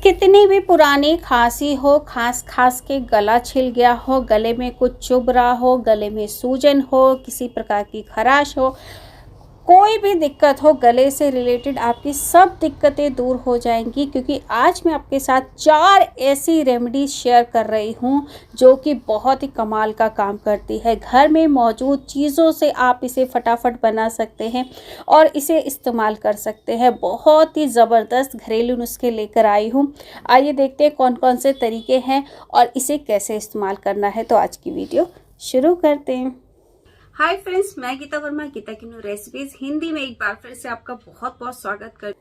कितनी भी पुरानी खांसी हो, खांस खांस के गला छिल गया हो, गले में कुछ चुभ रहा हो, गले में सूजन हो, किसी प्रकार की खराश हो, कोई भी दिक्कत हो गले से रिलेटेड, आपकी सब दिक्कतें दूर हो जाएंगी। क्योंकि आज मैं आपके साथ 4 ऐसी रेमेडीज शेयर कर रही हूँ जो कि बहुत ही कमाल का काम करती है। घर में मौजूद चीज़ों से आप इसे फटाफट बना सकते हैं और इसे इस्तेमाल कर सकते हैं। बहुत ही ज़बरदस्त घरेलू नुस्खे लेकर आई हूँ। आइए देखते हैं कौन कौन से तरीके हैं और इसे कैसे इस्तेमाल करना है। तो आज की वीडियो शुरू करते हैं। हाय फ्रेंड्स, मैं गीता वर्मा, गीता की न्यू रेसिपीज हिंदी में एक बार फिर से आपका बहुत बहुत स्वागत कर।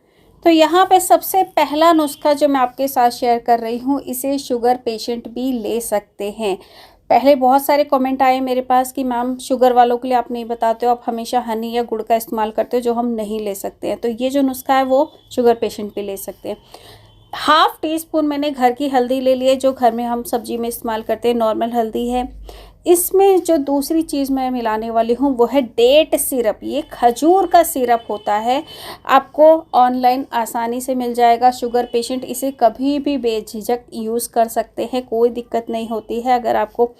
तो यहाँ पे सबसे पहला नुस्खा जो मैं आपके साथ शेयर कर रही हूँ, इसे शुगर पेशेंट भी ले सकते हैं। पहले बहुत सारे कमेंट आए मेरे पास कि मैम शुगर वालों के लिए आप नहीं बताते हो, आप हमेशा हनी या गुड़ का इस्तेमाल करते हो जो हम नहीं ले सकते हैं। तो ये जो नुस्खा है वो शुगर पेशेंट भी ले सकते हैं। हाफ टी स्पून मैंने घर की हल्दी ले ली है, जो घर में हम सब्जी में इस्तेमाल करते हैं, नॉर्मल हल्दी है। इसमें जो दूसरी चीज़ मैं मिलाने वाली हूँ वो है डेट सिरप। ये खजूर का सिरप होता है, आपको ऑनलाइन आसानी से मिल जाएगा। शुगर पेशेंट इसे कभी भी बेझिझक यूज़ कर सकते हैं, कोई दिक्कत नहीं होती है। अगर आपको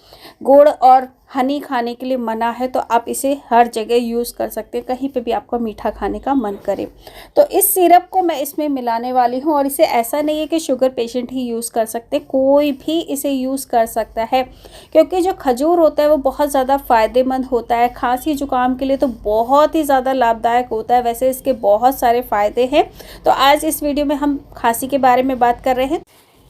गुड़ और हनी खाने के लिए मना है तो आप इसे हर जगह यूज़ कर सकते हैं, कहीं पे भी आपको मीठा खाने का मन करे। तो इस सिरप को मैं इसमें मिलाने वाली हूँ। और इसे ऐसा नहीं है कि शुगर पेशेंट ही यूज़ कर सकते, कोई भी इसे यूज़ कर सकता है। क्योंकि जो खजूर होता है वो बहुत ज़्यादा फ़ायदेमंद होता है, खांसी जुकाम के लिए तो बहुत ही ज़्यादा लाभदायक होता है। वैसे इसके बहुत सारे फ़ायदे हैं, तो आज इस वीडियो में हम खांसी के बारे में बात कर रहे हैं।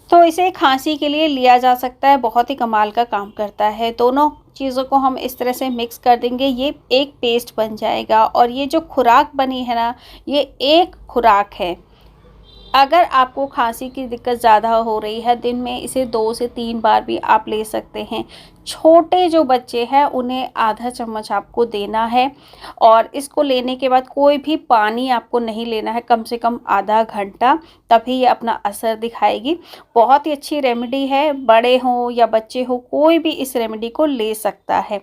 तो इसे खांसी के लिए लिया जा सकता है, बहुत ही कमाल का काम करता है। दोनों चीज़ों को हम इस तरह से मिक्स कर देंगे, ये एक पेस्ट बन जाएगा। और ये जो खुराक बनी है ना, ये एक खुराक है। अगर आपको खांसी की दिक्कत ज़्यादा हो रही है, दिन में इसे 2 से 3 बार भी आप ले सकते हैं। छोटे जो बच्चे हैं उन्हें आधा चम्मच आपको देना है। और इसको लेने के बाद कोई भी पानी आपको नहीं लेना है, कम से कम आधा घंटा, तभी ये अपना असर दिखाएगी। बहुत ही अच्छी रेमेडी है, बड़े हों या बच्चे हों कोई भी इस रेमेडी को ले सकता है।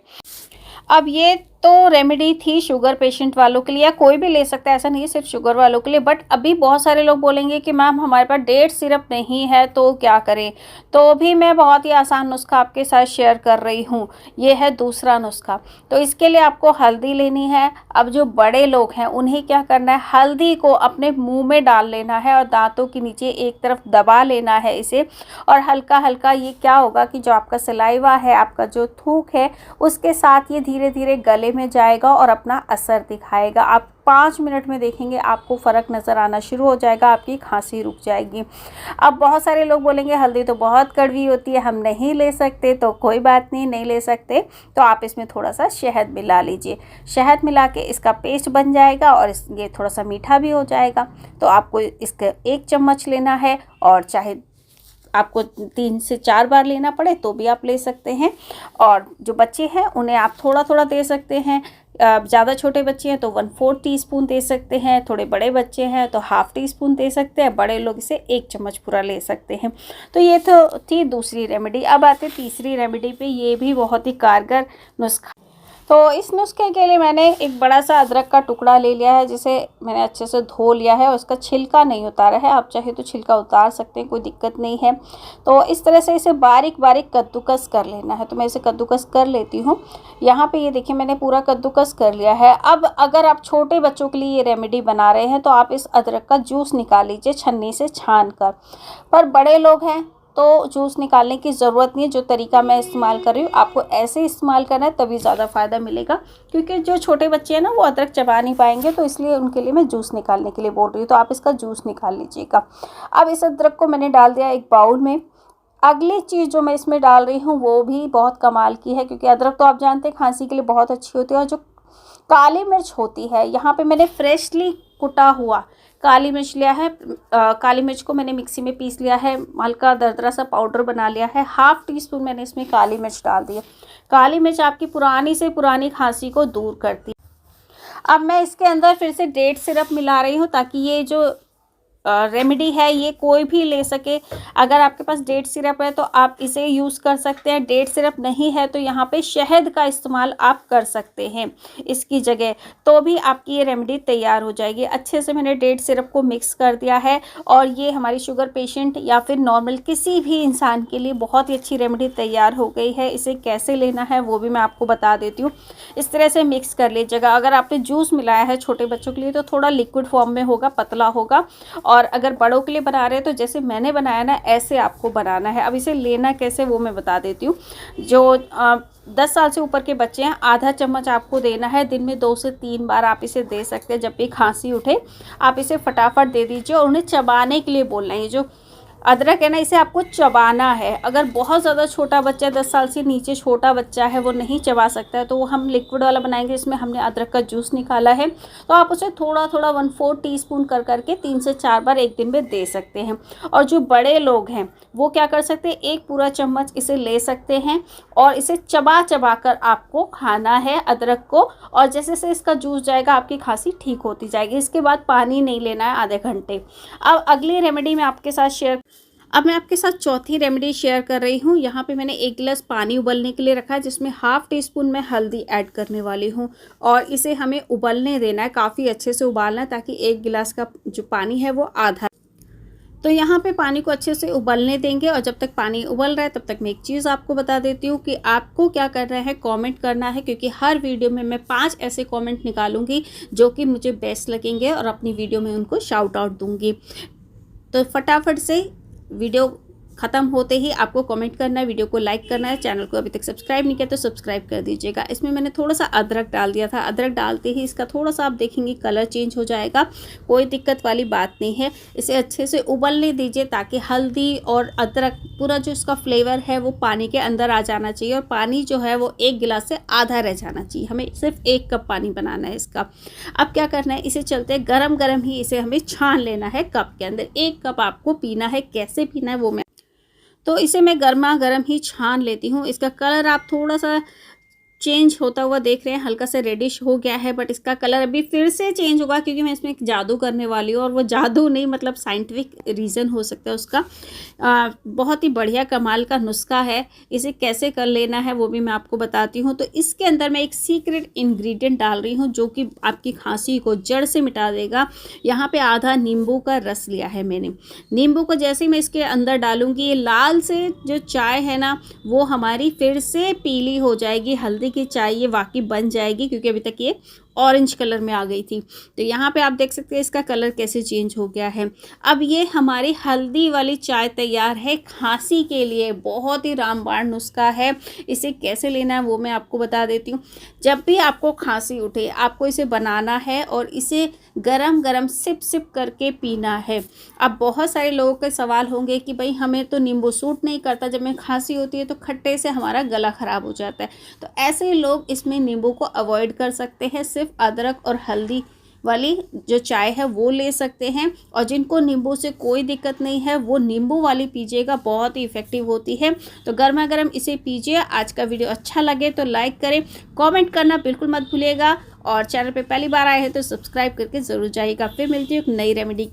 अब ये तो रेमेडी थी शुगर पेशेंट वालों के लिए, या कोई भी ले सकता है, ऐसा नहीं है सिर्फ शुगर वालों के लिए। बट अभी बहुत सारे लोग बोलेंगे कि मैम हमारे पास डेट सिरप नहीं है तो क्या करें। तो भी मैं बहुत ही आसान नुस्खा आपके साथ शेयर कर रही हूँ। ये है दूसरा नुस्खा। तो इसके लिए आपको हल्दी लेनी है। अब जो बड़े लोग हैं उन्हें क्या करना है, हल्दी को अपने मुँह में डाल लेना है और दाँतों के नीचे एक तरफ दबा लेना है इसे। और हल्का हल्का ये क्या होगा कि जो आपका सलाइवा है, आपका जो थूक है, उसके साथ ये धीरे धीरे गले में जाएगा और अपना असर दिखाएगा। आप 5 मिनट में देखेंगे आपको फ़र्क नज़र आना शुरू हो जाएगा, आपकी खांसी रुक जाएगी। अब बहुत सारे लोग बोलेंगे हल्दी तो बहुत कड़वी होती है, हम नहीं ले सकते। तो कोई बात नहीं, नहीं ले सकते तो आप इसमें थोड़ा सा शहद मिला लीजिए। शहद मिला के इसका पेस्ट बन जाएगा और ये थोड़ा सा मीठा भी हो जाएगा। तो आपको इसका 1 चम्मच लेना है, और चाहे आपको 3 से 4 बार लेना पड़े तो भी आप ले सकते हैं। और जो बच्चे हैं उन्हें आप थोड़ा थोड़ा दे सकते हैं। ज़्यादा छोटे बच्चे हैं तो 1/4 टीस्पून दे सकते हैं, थोड़े बड़े बच्चे हैं तो हाफ टी स्पून दे सकते हैं, बड़े लोग इसे 1 चम्मच पूरा ले सकते हैं। तो ये तो थी दूसरी रेमेडी। अब आते तीसरी रेमेडी पे। ये भी बहुत ही कारगर नुस्खा। तो इस नुस्खे के लिए मैंने एक बड़ा सा अदरक का टुकड़ा ले लिया है, जिसे मैंने अच्छे से धो लिया है और उसका छिलका नहीं उतारा है। आप चाहे तो छिलका उतार सकते हैं, कोई दिक्कत नहीं है। तो इस तरह से इसे बारीक बारीक कद्दूकस कर लेना है। तो मैं इसे कद्दूकस कर लेती हूँ। यहाँ पे ये देखिए मैंने पूरा कद्दूकस कर लिया है। अब अगर आप छोटे बच्चों के लिए ये रेमेडी बना रहे हैं तो आप इस अदरक का जूस निकाल लीजिए छन्नी से छान कर। पर बड़े लोग हैं तो जूस निकालने की ज़रूरत नहीं है। जो तरीका मैं इस्तेमाल कर रही हूँ आपको ऐसे इस्तेमाल करना है, तभी ज़्यादा फ़ायदा मिलेगा। क्योंकि जो छोटे बच्चे हैं ना वो अदरक चबा नहीं पाएंगे, तो इसलिए उनके लिए मैं जूस निकालने के लिए बोल रही हूँ। तो आप इसका जूस निकाल लीजिएगा। अब इस अदरक को मैंने डाल दिया एक बाउल में। अगली चीज़ जो मैं इसमें डाल रही हूँ वो भी बहुत कमाल की है, क्योंकि अदरक तो आप जानते हैं खांसी के लिए बहुत अच्छी होती है। और जो काली मिर्च होती है, यहाँ पे मैंने फ्रेशली कुटा हुआ काली मिर्च लिया है। काली मिर्च को मैंने मिक्सी में पीस लिया है, हल्का दरदरा सा पाउडर बना लिया है। हाफ टी स्पून मैंने इसमें काली मिर्च डाल दी है। काली मिर्च आपकी पुरानी से पुरानी खांसी को दूर करती है। अब मैं इसके अंदर फिर से डेट सिरप मिला रही हूँ, ताकि ये जो रेमेडी है, ये कोई भी ले सके। अगर आपके पास डेट सिरप है तो आप इसे यूज़ कर सकते हैं, डेट सिरप नहीं है तो यहाँ पे शहद का इस्तेमाल आप कर सकते हैं इसकी जगह, तो भी आपकी ये रेमेडी तैयार हो जाएगी। अच्छे से मैंने डेट सिरप को मिक्स कर दिया है और ये हमारी शुगर पेशेंट या फिर नॉर्मल किसी भी इंसान के लिए बहुत ही अच्छी रेमेडी तैयार हो गई है। इसे कैसे लेना है वो भी मैं आपको बता देती हूँ। इस तरह से मिक्स कर लीजिएगा। अगर आपने जूस मिलाया है छोटे बच्चों के लिए तो थोड़ा लिक्विड फॉर्म में होगा, पतला होगा, और अगर बड़ों के लिए बना रहे हैं तो जैसे मैंने बनाया ना ऐसे आपको बनाना है। अब इसे लेना कैसे वो मैं बता देती हूँ। जो 10 साल से ऊपर के बच्चे हैं, आधा चम्मच आपको देना है। दिन में 2 से 3 बार आप इसे दे सकते हैं। जब भी खांसी उठे आप इसे फटाफट दे दीजिए और उन्हें चबाने के लिए बोलना है। ये जो अदरक है ना, इसे आपको चबाना है। अगर बहुत ज़्यादा छोटा बच्चा है, 10 साल से नीचे छोटा बच्चा है, वो नहीं चबा सकता है, तो वो हम लिक्विड वाला बनाएंगे। इसमें हमने अदरक का जूस निकाला है, तो आप उसे थोड़ा थोड़ा 1/4 टीस्पून कर करके 3 से 4 बार एक दिन में दे सकते हैं। और जो बड़े लोग हैं वो क्या कर सकते हैं, एक पूरा चम्मच इसे ले सकते हैं और इसे चबा चबा कर आपको खाना है अदरक को, और जैसे जैसे इसका जूस जाएगा आपकी खांसी ठीक होती जाएगी। इसके बाद पानी नहीं लेना है आधे घंटे। अब अगली रेमेडी मैं आपके साथ अब मैं आपके साथ चौथी रेमेडी शेयर कर रही हूँ। यहाँ पे मैंने 1 गिलास पानी उबलने के लिए रखा है, जिसमें ½ टीस्पून मैं हल्दी ऐड करने वाली हूँ और इसे हमें उबलने देना है, काफ़ी अच्छे से उबालना है ताकि 1 गिलास का जो पानी है वो आधा। तो यहाँ पे पानी को अच्छे से उबलने देंगे और जब तक पानी उबल रहा है तब तक मैं एक चीज़ आपको बता देती हूँ कि आपको क्या करना है, कमेंट करना है, क्योंकि हर वीडियो में मैं 5 ऐसे कमेंट निकालूंगी जो कि मुझे बेस्ट लगेंगे और अपनी वीडियो में उनको शाउट आउट दूंगी। तो फटाफट से वीडियो ख़त्म होते ही आपको कमेंट करना है, वीडियो को लाइक करना है। चैनल को अभी तक सब्सक्राइब नहीं किया तो सब्सक्राइब कर दीजिएगा। इसमें मैंने थोड़ा सा अदरक डाल दिया था। अदरक डालते ही इसका थोड़ा सा आप देखेंगे कलर चेंज हो जाएगा, कोई दिक्कत वाली बात नहीं है। इसे अच्छे से उबलने दीजिए ताकि हल्दी और अदरक पूरा जो इसका फ्लेवर है वो पानी के अंदर आ जाना चाहिए, और पानी जो है वो 1 गिलास से आधा रह जाना चाहिए। हमें सिर्फ 1 कप पानी बनाना है इसका। अब क्या करना है, इसे चलते गरम गरम ही इसे हमें छान लेना है कप के अंदर। 1 कप आपको पीना है, कैसे पीना है वो मैं, तो इसे मैं गर्मा गर्म ही छान लेती हूँ। इसका कलर आप थोड़ा सा चेंज होता हुआ देख रहे हैं, हल्का सा रेडिश हो गया है, बट इसका कलर अभी फिर से चेंज होगा क्योंकि मैं इसमें एक जादू करने वाली हूँ, और वो जादू नहीं मतलब साइंटिफिक रीज़न हो सकता है उसका। बहुत ही बढ़िया कमाल का नुस्खा है। इसे कैसे कर लेना है वो भी मैं आपको बताती हूँ। तो इसके अंदर मैं एक सीक्रेट इंग्रेडिएंट डाल रही हूँ जो कि आपकी खांसी को जड़ से मिटा देगा। यहाँ पे आधा नींबू का रस लिया है मैंने। नींबू को जैसे ही मैं इसके अंदर डालूंगी, ये लाल से जो चाय है ना वो हमारी फिर से पीली हो जाएगी। हल्दी की चाय ये वाकई बन जाएगी, क्योंकि अभी तक ये ऑरेंज कलर में आ गई थी। तो यहाँ पे आप देख सकते हैं इसका कलर कैसे चेंज हो गया है। अब ये हमारी हल्दी वाली चाय तैयार है खांसी के लिए। बहुत ही रामबाण नुस्खा है। इसे कैसे लेना है वो मैं आपको बता देती हूँ। जब भी आपको खांसी उठे आपको इसे बनाना है और इसे गरम गरम सिप सिप करके पीना है। अब बहुत सारे लोगों के सवाल होंगे कि भाई हमें तो नींबू सूट नहीं करता, जब में खांसी होती है तो खट्टे से हमारा गला ख़राब हो जाता है। तो ऐसे लोग इसमें नींबू को अवॉइड कर सकते हैं, सिर्फ अदरक और हल्दी वाली जो चाय है वो ले सकते हैं। और जिनको नींबू से कोई दिक्कत नहीं है वो नींबू वाली पीजिएगा, बहुत ही इफ़ेक्टिव होती है। तो गर्मा गर्म इसे पीजिए। आज का वीडियो अच्छा लगे तो लाइक करें, कमेंट करना बिल्कुल मत भूलिएगा, और चैनल पे पहली बार आए हैं तो सब्सक्राइब करके ज़रूर जाइएगा। फिर मिलती हूँ एक नई रेमेडी